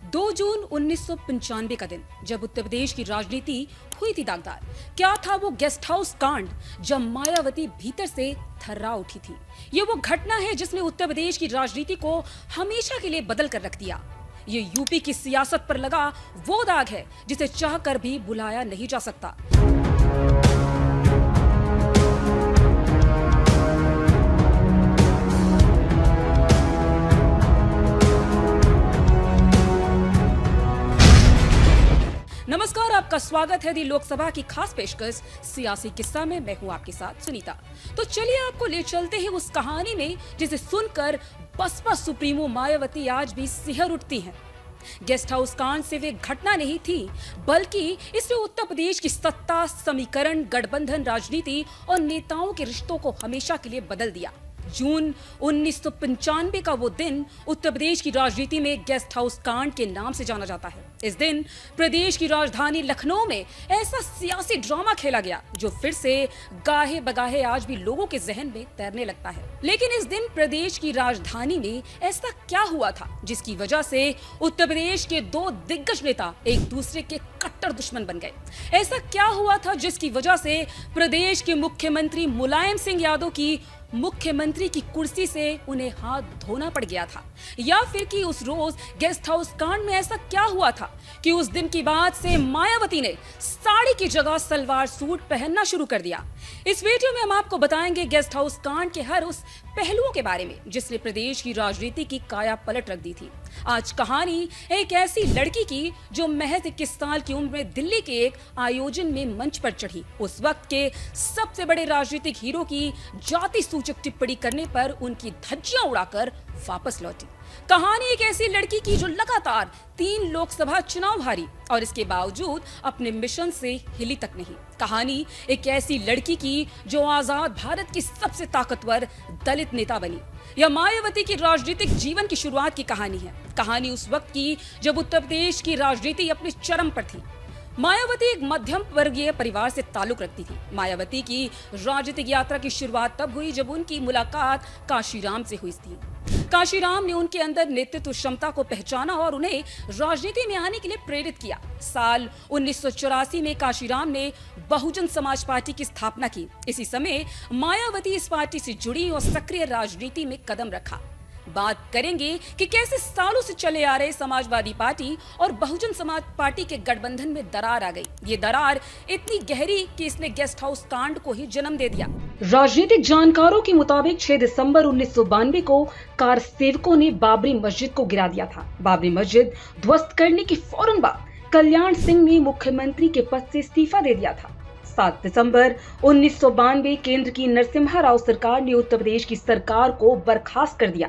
2 जून 1995 का दिन, जब उत्तर प्रदेश की राजनीति हुई थी दागदार। क्या था वो गेस्ट हाउस कांड जब मायावती भीतर से थर्रा उठी थी। ये वो घटना है जिसने उत्तर प्रदेश की राजनीति को हमेशा के लिए बदल कर रख दिया। ये यूपी की सियासत पर लगा वो दाग है जिसे चाहकर भी बुलाया नहीं जा सकता। नमस्कार, आपका स्वागत है दी लोकसभा की खास पेशकश सियासी किस्सा में। मैं हूं आपके साथ सुनीता। तो चलिए आपको ले चलते हैं उस कहानी में जिसे सुनकर बसपा सुप्रीमो मायावती आज भी सिहर उठती हैं। गेस्ट हाउस कांड से वे घटना नहीं थी, बल्कि इसने उत्तर प्रदेश की सत्ता समीकरण, गठबंधन राजनीति और नेताओं के रिश्तों को हमेशा के लिए बदल दिया। जून 1995 का वो दिन उत्तर प्रदेश की राजनीति में गेस्ट हाउस कांड के नाम से जाना जाता है। इस दिन प्रदेश की राजधानी लखनऊ में ऐसा सियासी ड्रामा खेला गया जो फिर से गाहे बगाहे आज भी लोगों के जहन में तैरने लगता है। लेकिन इस दिन प्रदेश की राजधानी में ऐसा क्या हुआ था जिसकी वजह से उत्तर प्रदेश के दो दिग्गज नेता एक दूसरे के कट्टर दुश्मन बन गए? ऐसा क्या हुआ था जिसकी वजह से प्रदेश के मुख्यमंत्री मुलायम सिंह यादव की मुख्यमंत्री की कुर्सी से उन्हें हाथ धोना पड़ गया था? या फिर कि उस रोज गेस्ट हाउस कांड में ऐसा क्या हुआ था कि उस दिन की बाद से मायावती ने साड़ी की जगह सलवार सूट पहनना शुरू कर दिया? इस वीडियो में हम आपको बताएंगे गेस्ट हाउस कांड के हर उस पहलुओं के बारे में जिसने प्रदेश की राजनीति की काया पलट रख दी थी। आज कहानी एक ऐसी लड़की की जो महज 21 साल की उम्र में दिल्ली के एक आयोजन में मंच पर चढ़ी। उस वक्त के सबसे बड़े राजनीतिक हीरो की जाति सूचक टिप्पणी करने पर उनकी धज्जियां उड़ाकर वापस लौटी। कहानी एक ऐसी लड़की की जो लगातार 3 लोकसभा चुनाव हारी और इसके बावजूद अपने मिशन से हिली तक नहीं। कहानी एक ऐसी लड़की की जो आजाद भारत की सबसे ताकतवर दलित नेता बनी। यह मायावती की राजनीतिक जीवन की शुरुआत की कहानी है। कहानी उस वक्त की जब उत्तर प्रदेश की राजनीति अपने चरम पर थी। मायावती एक मध्यम वर्गीय परिवार से ताल्लुक रखती थी। मायावती की राजनीतिक यात्रा की शुरुआत तब हुई जब उनकी मुलाकात काशीराम से हुई थी। काशीराम ने उनके अंदर नेतृत्व क्षमता को पहचाना और उन्हें राजनीति में आने के लिए प्रेरित किया। साल 1984 में काशीराम ने बहुजन समाज पार्टी की स्थापना की। इसी समय मायावती इस पार्टी से जुड़ी और सक्रिय राजनीति में कदम रखा। बात करेंगे कि कैसे सालों से चले आ रहे समाजवादी पार्टी और बहुजन समाज पार्टी के गठबंधन में दरार आ गई। ये दरार इतनी गहरी कि इसने गेस्ट हाउस कांड को ही जन्म दे दिया। राजनीतिक जानकारों के मुताबिक 6 दिसंबर 1992 को कार सेवकों ने बाबरी मस्जिद को गिरा दिया था। बाबरी मस्जिद ध्वस्त करने के फौरन बाद कल्याण सिंह ने मुख्यमंत्री के पद से इस्तीफा दे दिया था। 7 दिसंबर 1992 केंद्र की नरसिम्हा राव सरकार ने उत्तर प्रदेश की सरकार को बर्खास्त कर दिया।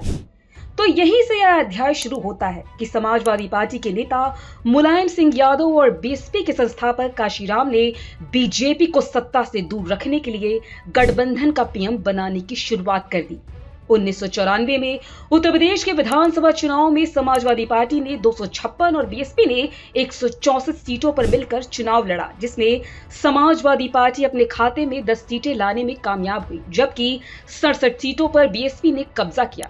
तो यहीं से यह अध्याय शुरू होता है कि समाजवादी पार्टी के नेता मुलायम सिंह यादव और बीएसपी के संस्थापक काशीराम ने बीजेपी को सत्ता से दूर रखने के लिए गठबंधन का पीएम बनाने की शुरुआत कर दी। 1994 में उत्तर प्रदेश के विधानसभा चुनाव में समाजवादी पार्टी ने 256 और बीएसपी ने 164 सीटों पर मिलकर चुनाव लड़ा, जिसमें समाजवादी पार्टी अपने खाते में 10 सीटें लाने में कामयाब हुई, जबकि 67 सीटों पर बीएसपी ने कब्जा किया।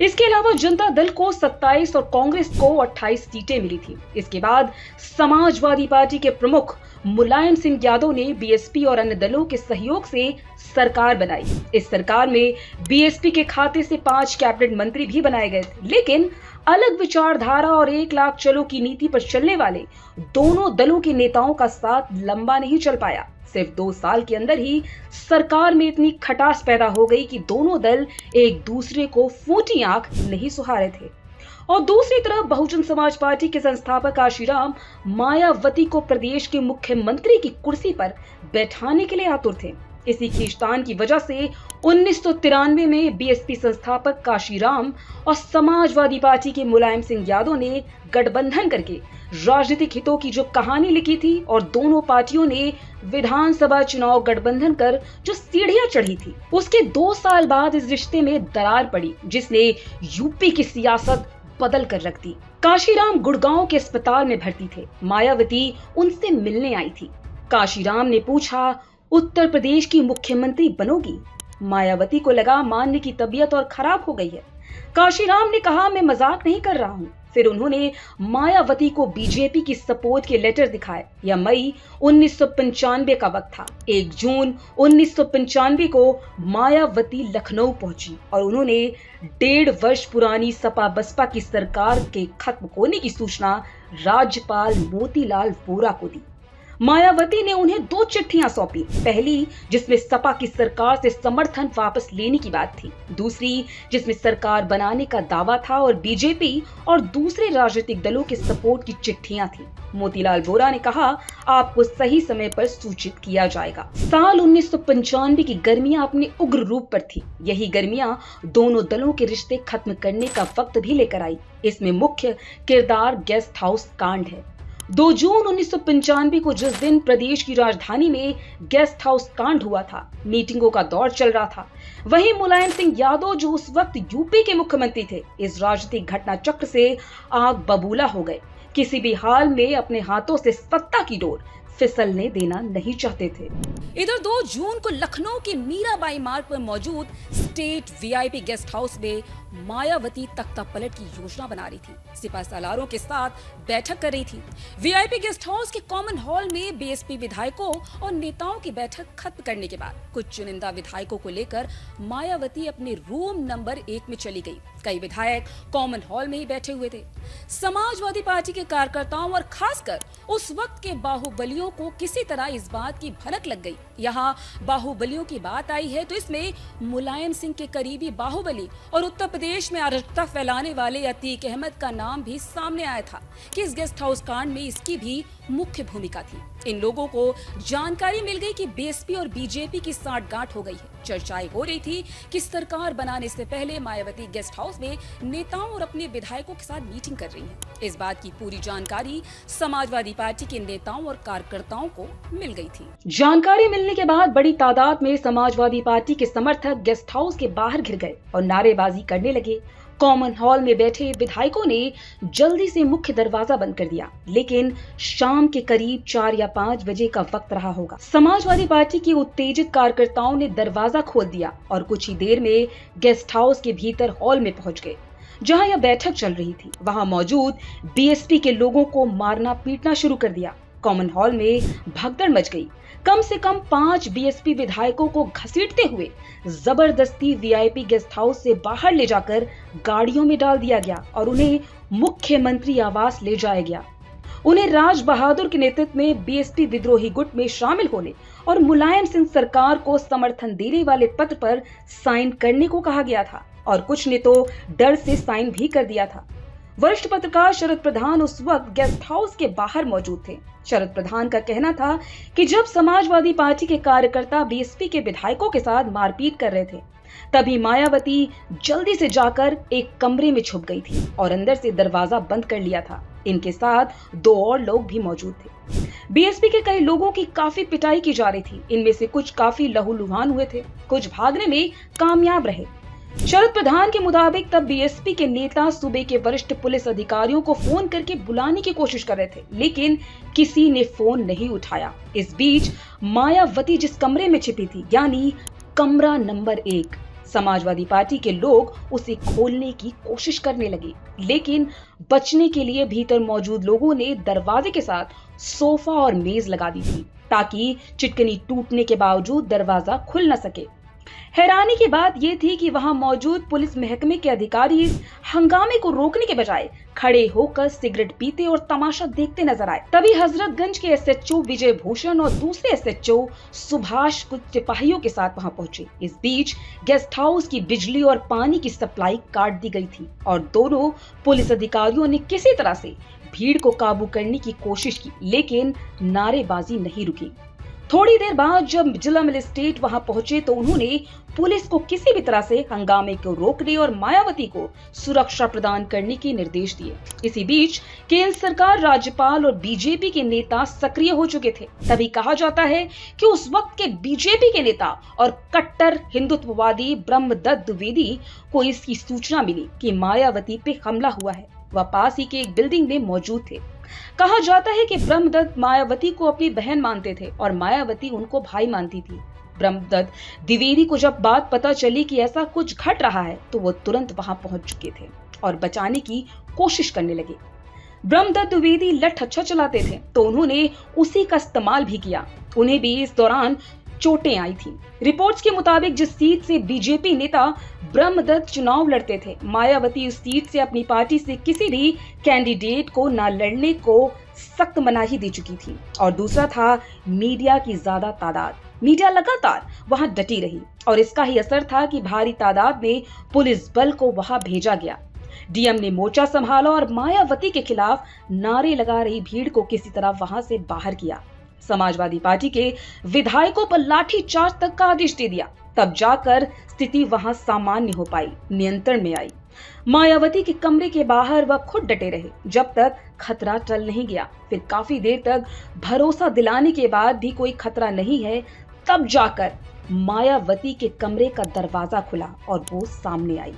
इसके अलावा जनता दल को 27 और कांग्रेस को 28 सीटें मिली थी। इसके बाद समाजवादी पार्टी के प्रमुख मुलायम सिंह यादव ने बीएसपी और अन्य दलों के सहयोग से सरकार बनाई। इस सरकार में बीएसपी के खाते से 5 कैबिनेट मंत्री भी बनाए गए थे, लेकिन अलग विचारधारा और 1 लाख चलो की नीति पर चलने वाले दोनों दलों के नेताओं का साथ लंबा नहीं चल पाया। सिर्फ 2 साल के अंदर ही सरकार में इतनी खटास पैदा हो गई कि दोनों दल एक दूसरे को फूटी आंख नहीं सुहा रहे थे। और दूसरी तरफ बहुजन समाज पार्टी के संस्थापक काशीराम मायावती को प्रदेश के मुख्यमंत्री की कुर्सी पर बैठाने के लिए आतुर थे। इसी खींचतान की वजह से 1993 में बीएसपी संस्थापक काशीराम और समाजवादी पार्टी के मुलायम सिंह यादव ने गठबंधन करके राजनीतिक हितों की जो कहानी लिखी थी और दोनों पार्टियों ने विधानसभा चुनाव गठबंधन कर जो सीढ़ियां चढ़ी थी, उसके 2 साल बाद इस रिश्ते में दरार पड़ी जिसने यूपी की सियासत बदल कर रख दी। काशीराम गुड़गांव के अस्पताल में भर्ती थे। मायावती उनसे मिलने आई थी। काशीराम ने पूछा, उत्तर प्रदेश की मुख्यमंत्री बनोगी? मायावती को लगा मान्य की तबीयत और खराब हो गई है। काशीराम ने कहा, मैं मजाक नहीं कर रहा हूँ, फिर उन्होंने मायावती को बीजेपी की सपोर्ट के लेटर दिखाए। यह मई 1995 का वक्त था। 1 जून 1995 को मायावती लखनऊ पहुंची और उन्होंने 1.5 वर्ष पुरानी सपा बसपा की सरकार के खत्म होने की सूचना राज्यपाल मोतीलाल वोरा को दी। मायावती ने उन्हें 2 चिट्ठियां सौंपी। पहली जिसमें सपा की सरकार से समर्थन वापस लेने की बात थी, दूसरी जिसमें सरकार बनाने का दावा था और बीजेपी और दूसरे राजनीतिक दलों के सपोर्ट की चिट्ठियां थी। मोतीलाल वोरा ने कहा, आपको सही समय पर सूचित किया जाएगा। साल 1995 की गर्मियां अपने उग्र रूप पर थी। यही गर्मियां दोनों दलों के रिश्ते खत्म करने का वक्त भी लेकर आई। इसमें मुख्य किरदार गेस्ट हाउस कांड है। 2 जून 1995 को जिस दिन प्रदेश की राजधानी में गेस्ट हाउस कांड हुआ था, मीटिंगों का दौर चल रहा था, वहीं मुलायम सिंह यादव जो उस वक्त यूपी के मुख्यमंत्री थे, इस राजनीतिक घटना चक्र से आग बबूला हो गए। किसी भी हाल में अपने हाथों से सत्ता की डोर फिसलने देना नहीं चाहते थे। इधर 2 जून को लखनऊ के मीराबाई मार्ग पर मौजूद स्टेट वीआईपी गेस्ट हाउस में मायावती तख्ता पलट की योजना बना रही थी। सिपा सालारों के साथ बैठक कर रही थी। वीआईपी गेस्ट हाउस के कॉमन हॉल में बीएसपी विधायकों और नेताओं की बैठक खत्म करने के बाद कुछ चुनिंदा विधायकों को लेकर मायावती अपने रूम नंबर 1 में चली गई। कई विधायक कॉमन हॉल में ही बैठे हुए थे। समाजवादी पार्टी के कार्यकर्ताओं और खासकर उस वक्त के बाहुबलियों को किसी तरह इस बात की भनक लग गई। यहाँ बाहुबलियों की बात आई है तो इसमें मुलायम सिंह के करीबी बाहुबली और उत्तर प्रदेश में अराजकता फैलाने वाले अतीक अहमद का नाम भी सामने आया था कि इस गेस्ट हाउस कांड में इसकी भी मुख्य भूमिका थी। इन लोगों को जानकारी मिल गई कि बीएसपी और बीजेपी की साठगांठ हो गई है। चर्चाएं हो रही थी कि सरकार बनाने से पहले मायावती गेस्ट हाउस में नेताओं और अपने विधायकों के साथ मीटिंग कर रही है। इस बात की पूरी जानकारी समाजवादी पार्टी के नेताओं और कार्यकर्ताओं को मिल गई थी। जानकारी मिलने के बाद बड़ी तादाद में समाजवादी पार्टी के समर्थक गेस्ट हाउस के बाहर घिर गए और नारेबाजी करने लगे। कॉमन हॉल में बैठे विधायकों ने जल्दी से मुख्य दरवाजा बंद कर दिया, लेकिन शाम के करीब 4 या 5 बजे का वक्त रहा होगा। समाजवादी पार्टी के उत्तेजित कार्यकर्ताओं ने दरवाजा खोल दिया और कुछ ही देर में गेस्ट हाउस के भीतर हॉल में पहुंच गए, जहां यह बैठक चल रही थी। वहां मौजूद बीएसपी के लोगों को मारना पीटना शुरू कर दिया। कॉमन हॉल में भगदड़ मच गई। कम से कम 5 बीएसपी विधायकों को घसीटते हुए जबरदस्ती वीआईपी गेस्ट हाउस से बाहर ले जाकर गाड़ियों में डाल दिया गया और उन्हें मुख्यमंत्री आवास ले जाया गया। उन्हें राज बहादुर के नेतृत्व में बीएसपी विद्रोही गुट में शामिल होने और मुलायम सिंह सरकार को समर्थन देने वाले पत्र पर साइन करने को कहा गया था और कुछ ने तो डर से साइन भी कर दिया था। वरिष्ठ पत्रकार शरद प्रधान उस वक्त गेस्ट हाउस के बाहर मौजूद थे। शरद प्रधान का कहना था कि जब समाजवादी पार्टी के कार्यकर्ता बीएसपी के विधायकों के साथ मारपीट कर रहे थे, तभी मायावती जल्दी से जाकर एक कमरे में छुप गई थी और अंदर से दरवाजा बंद कर लिया था। इनके साथ 2 और लोग भी मौजूद थे। बीएसपी के कई लोगों की काफी पिटाई की जा रही थी। इनमें से कुछ काफी लहूलुहान हुए थे, कुछ भागने में कामयाब रहे। शरद प्रधान के मुताबिक तब बीएसपी के नेता सूबे के वरिष्ठ पुलिस अधिकारियों को फोन करके बुलाने की कोशिश कर रहे थे, लेकिन किसी ने फोन नहीं उठाया। इस बीच मायावती जिस कमरे में छिपी थी, यानी कमरा नंबर 1, समाजवादी पार्टी के लोग उसे खोलने की कोशिश करने लगे, लेकिन बचने के लिए भीतर मौजूद लोगों ने दरवाजे के साथ सोफा और मेज लगा दी थी ताकि चिटकनी टूटने के बावजूद दरवाजा खुल न सके। हैरानी की बात यह थी कि वहां मौजूद पुलिस महकमे के अधिकारी इस हंगामे को रोकने के बजाय खड़े होकर सिगरेट पीते और तमाशा देखते नजर आए। तभी हजरतगंज के एसएचओ विजय भूषण और दूसरे एसएचओ सुभाष कुछ सिपाहियों के साथ वहां पहुंचे। इस बीच गेस्ट हाउस की बिजली और पानी की सप्लाई काट दी गई थी और दोनों पुलिस अधिकारियों ने किसी तरह से भीड़ को काबू करने की कोशिश की, लेकिन नारेबाजी नहीं रुकी। थोड़ी देर बाद जब जिला मजिस्ट्रेट वहां पहुंचे तो उन्होंने पुलिस को किसी भी तरह से हंगामे को रोकने और मायावती को सुरक्षा प्रदान करने के निर्देश दिए। इसी बीच केंद्र सरकार, राज्यपाल और बीजेपी के नेता सक्रिय हो चुके थे। तभी कहा जाता है कि उस वक्त के बीजेपी के नेता और कट्टर हिंदुत्ववादी ब्रह्मदत्त द्विवेदी को इसकी सूचना मिली कि मायावती पे हमला हुआ है। वह पास ही के एक बिल्डिंग में मौजूद थे। कहा जाता है कि ब्रह्मदत्त मायावती को अपनी बहन मानते थे और मायावती उनको भाई मानती थी। ब्रह्मदत्त द्विवेदी को जब बात पता चली कि ऐसा कुछ घट रहा है तो वो तुरंत वहां पहुंच चुके थे। और बचाने की कोशिश करने लगे। ब्रह्मदत्त द्विवेदी लठ अच्छा चलाते थे तो उन्होंने उसी का इस्तेमाल भी किया। उन्हें भी इस दौरान चोटें आई थी। रिपोर्ट्स के मुताबिक जिस सीट से बीजेपी नेता ब्रह्मदत्त चुनाव लड़ते थे, मायावती उस सीट से अपनी पार्टी से किसी भी कैंडिडेट को न लड़ने को सख्त मनाही दे चुकी थी। और दूसरा था मीडिया की ज्यादा तादाद। मीडिया लगातार वहां डटी रही और इसका ही असर था कि भारी तादाद में पुलिस बल को वहां भेजा गया। डीएम ने मोर्चा संभाला और मायावती के खिलाफ नारे लगा रही भीड़ को किसी तरह वहां से बाहर किया। समाजवादी पार्टी के विधायकों पर लाठीचार्ज तक का आदेश दे दिया। तब जाकर स्थिति वहां सामान्य हो पाई, नियंत्रण में आई। मायावती के कमरे के बाहर वह खुद डटे रहे जब तक खतरा टल नहीं गया। फिर काफी देर तक भरोसा दिलाने के बाद भी कोई खतरा नहीं है, तब जाकर मायावती के कमरे का दरवाजा खुला और वो सामने आई।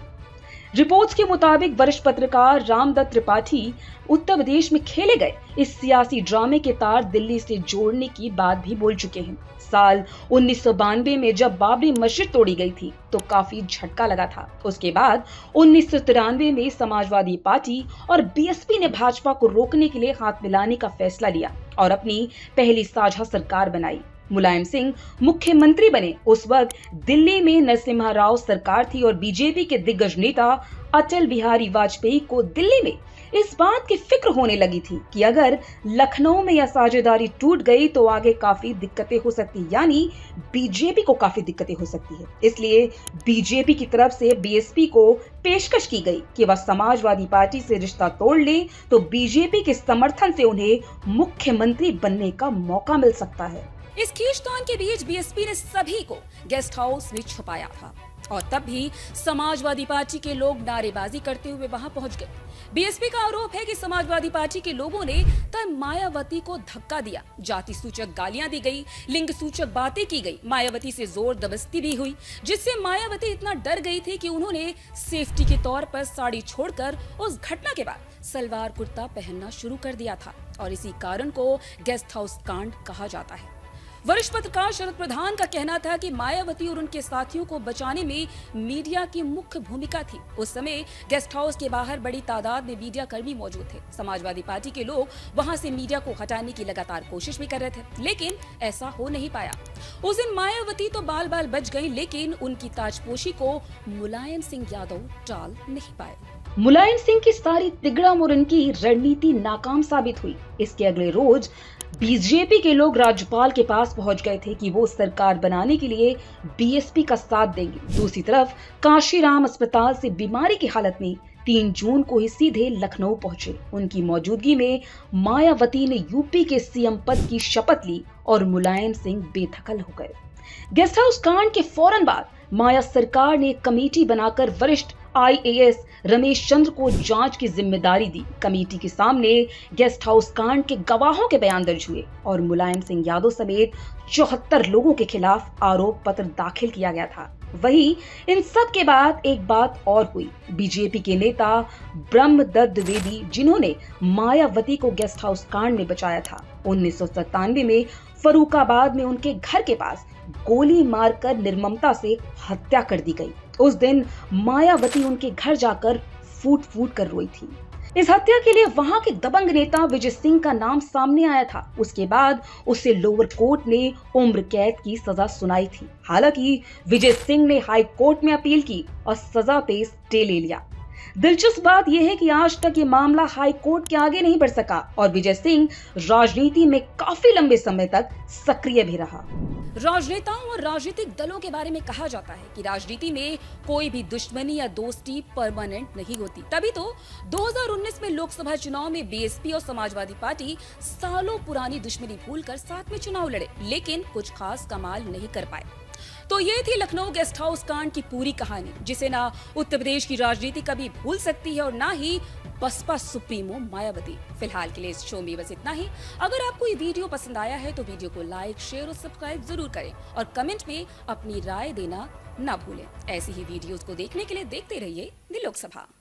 रिपोर्ट्स के मुताबिक वरिष्ठ पत्रकार रामदत्त त्रिपाठी उत्तर प्रदेश में खेले गए इस सियासी ड्रामे के तार दिल्ली से जोड़ने की बात भी बोल चुके हैं। साल 1992 में जब बाबरी मस्जिद तोड़ी गई थी तो काफी झटका लगा था। उसके बाद 1993 में समाजवादी पार्टी और बीएसपी ने भाजपा को रोकने के लिए हाथ मिलाने का फैसला लिया और अपनी पहली साझा सरकार बनाई। मुलायम सिंह मुख्यमंत्री बने। उस वक्त दिल्ली में नरसिम्हा राव सरकार थी और बीजेपी के दिग्गज नेता अटल बिहारी वाजपेयी को दिल्ली में इस बात की फिक्र होने लगी थी कि अगर लखनऊ में यह साझेदारी टूट गई तो आगे काफी दिक्कतें हो सकती, यानी बीजेपी को काफी दिक्कतें हो सकती है। इसलिए बीजेपी की तरफ से बीएसपी को पेशकश की गई कि वह समाजवादी पार्टी से रिश्ता तोड़ ले तो बीजेपी के समर्थन से उन्हें मुख्यमंत्री बनने का मौका मिल सकता है। इस खींचतान के बीच बीएसपी ने सभी को गेस्ट हाउस में छुपाया था और तब भी समाजवादी पार्टी के लोग नारेबाजी करते हुए वहां पहुंच गए। बीएसपी का आरोप है कि समाजवादी पार्टी के लोगों ने तब मायावती को धक्का दिया, जाति सूचक गालियां दी गई, लिंग सूचक बातें की गई, मायावती से जोर दबस्ती भी हुई, जिससे मायावती इतना डर गई थी कि उन्होंने सेफ्टी के तौर पर साड़ी छोड़कर उस घटना के बाद सलवार कुर्ता पहनना शुरू कर दिया था और इसी कारण को गेस्ट हाउस कांड कहा जाता है। वरिष्ठ पत्रकार शरद प्रधान का कहना था कि मायावती और उनके साथियों को बचाने में मीडिया की मुख्य भूमिका थी। उस समय गेस्ट हाउस के बाहर बड़ी तादाद में मीडिया कर्मी मौजूद थे। समाजवादी पार्टी के लोग वहां से मीडिया को हटाने की लगातार कोशिश भी कर रहे थे, लेकिन ऐसा हो नहीं पाया। उस दिन मायावती तो बाल बाल बच गई, लेकिन उनकी ताजपोशी को मुलायम सिंह यादव टाल नहीं पाए। मुलायम सिंह की सारी तिगड़म और उनकी रणनीति नाकाम साबित हुई। इसके अगले रोज बीजेपी के लोग राज्यपाल के पास पहुंच गए थे कि वो सरकार बनाने के लिए बीएसपी का साथ देंगे। दूसरी तरफ काशीराम अस्पताल से बीमारी की हालत में 3 जून को ही सीधे लखनऊ पहुंचे। उनकी मौजूदगी में मायावती ने यूपी के सीएम पद की शपथ ली और मुलायम सिंह बेदखल हो गए। गेस्ट हाउस कांड के फौरन बाद माया सरकार ने कमेटी बनाकर वरिष्ठ आईएएस रमेश चंद्र को जांच की जिम्मेदारी दी। कमेटी के सामने गेस्ट हाउस कांड के गवाहों के बयान दर्ज हुए और मुलायम सिंह यादव समेत 74 लोगों के खिलाफ आरोप पत्र दाखिल किया गया था। वहीं इन सब के बाद एक बात और हुई। बीजेपी के नेता ब्रह्मदत्त द्विवेदी, जिन्होंने मायावती को गेस्ट हाउस कांड में बचाया था, 1997 में फरुखाबाद में उनके घर के पास गोली मारकर निर्ममता से हत्या कर दी गई। उस दिन मायावती उनके घर जाकर फूट फूट कर रोई थी। इस हत्या के लिए वहां के दबंग नेता विजय सिंह का नाम सामने आया था। उसके बाद उसे लोअर कोर्ट ने उम्र कैद की सजा सुनाई थी। हालांकि विजय सिंह ने हाई कोर्ट में अपील की और सजा पे स्टे ले लिया। दिलचस्प बात यह है कि आज तक ये मामला हाई कोर्ट के आगे नहीं बढ़ सका और विजय सिंह राजनीति में काफी लंबे समय तक सक्रिय भी रहा। राजनेताओं और राजनीतिक दलों के बारे में कहा जाता है कि राजनीति में कोई भी दुश्मनी या दोस्ती परमानेंट नहीं होती। तभी तो 2019 में लोकसभा चुनाव में बीएसपी और समाजवादी पार्टी सालों पुरानी दुश्मनी भूलकर साथ में चुनाव लड़े, लेकिन कुछ खास कमाल नहीं कर पाए। तो ये थी लखनऊ गेस्ट हाउस कांड की पूरी कहानी, जिसे ना उत्तर प्रदेश की राजनीति कभी भूल सकती है और ना ही बसपा सुप्रीमो मायावती। फिलहाल के लिए इस शो में बस इतना ही। अगर आपको ये वीडियो पसंद आया है तो वीडियो को लाइक, शेयर और सब्सक्राइब जरूर करें और कमेंट में अपनी राय देना ना भूलें। ऐसी ही वीडियोस को देखने के लिए देखते रहिए दी लोकसभा।